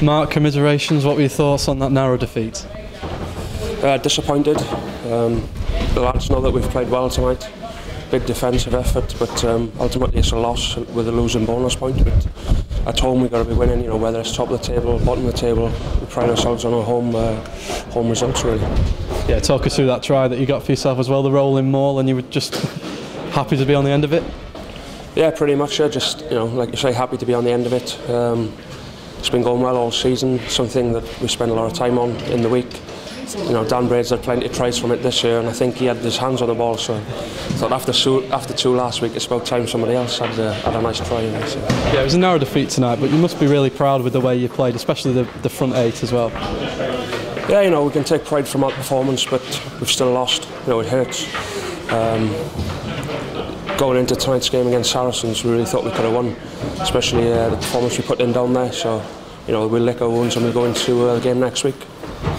Marc, commiserations, what were your thoughts on that narrow defeat? Disappointed. The lads know that we've played well tonight. Big defensive effort, but ultimately it's a loss with a losing bonus point. But at home we've got to be winning, you know, whether it's top of the table, bottom of the table. We pride ourselves on our home results, really. Yeah, talk us through that try that you got for yourself as well, the rolling maul, and you were just happy to be on the end of it? Yeah, pretty much, yeah, just, you know, like you say, happy to be on the end of it. It's been going well all season, something that we spend a lot of time on in the week. You know, Dan Braid's had plenty of tries from it this year, and I think he had his hands on the ball, so I thought after two last week, it's about time somebody else had a nice try in it. So. Yeah, it was a narrow defeat tonight, but you must be really proud with the way you played, especially the front eight as well. Yeah, you know, we can take pride from our performance, but we've still lost. You know, it hurts. Going into tonight's game against Saracens, we really thought we could have won, especially the performance we put in down there. So, you know, we'll lick our wounds and we'll go into the game next week.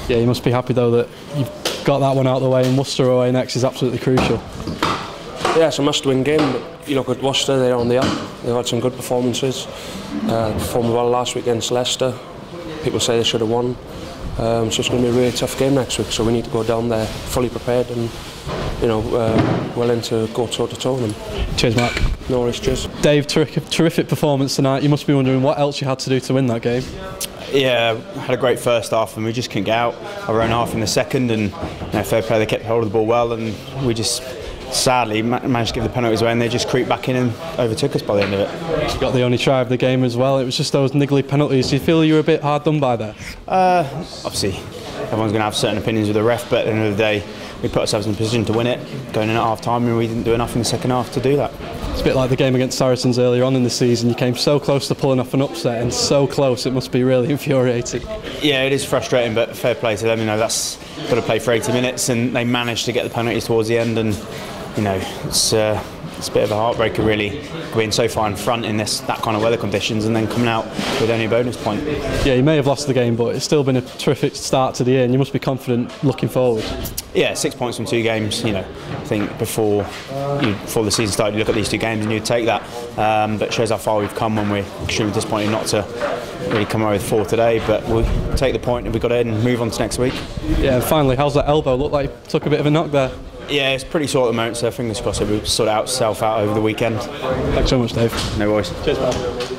Yeah, you must be happy though that you've got that one out of the way, and Worcester away next is absolutely crucial. Yeah, it's a must-win game, but you look at Worcester, they're on the up. They've had some good performances. Performed well last week against Leicester. People say they should have won. So it's going to be a really tough game next week, so we need to go down there fully prepared and, you know, willing to go toe-to-toe with them. Cheers, Marc. No worries, cheers. Dave, terrific performance tonight. You must be wondering what else you had to do to win that game. Yeah, had a great first half and we just couldn't get out our own half in the second, and you know, fair play, they kept hold of the ball well, and we just sadly managed to give the penalties away, and they just creeped back in and overtook us by the end of it. You got the only try of the game as well. It was just those niggly penalties. Do you feel you were a bit hard done by there? Obviously, everyone's going to have certain opinions with the ref, but at the end of the day, we put ourselves in a position to win it, going in at half time, and we didn't do enough in the second half to do that. It's a bit like the game against Saracens earlier on in the season. You came so close to pulling off an upset, and so close, it must be really infuriating. Yeah, it is frustrating, but fair play to them. You know, that's got to play for 80 minutes, and they managed to get the penalties towards the end, and you know, it's a bit of a heartbreaker really, being so far in front in that kind of weather conditions and then coming out with only a bonus point. Yeah, you may have lost the game, but it's still been a terrific start to the year, and you must be confident looking forward. Yeah, 6 points from 2 games. You know, I think before the season started, you look at these 2 games and you'd take that. But it shows how far we've come when we're extremely disappointed not to really come away with 4 today. But we'll take the point and we've got to and move on to next week. Yeah, and finally, how's that elbow? Looked like it took a bit of a knock there. Yeah, it's pretty sore at the moment, so fingers crossed it will sort itself out over the weekend. Thanks so much, Dave. No worries. Cheers, pal.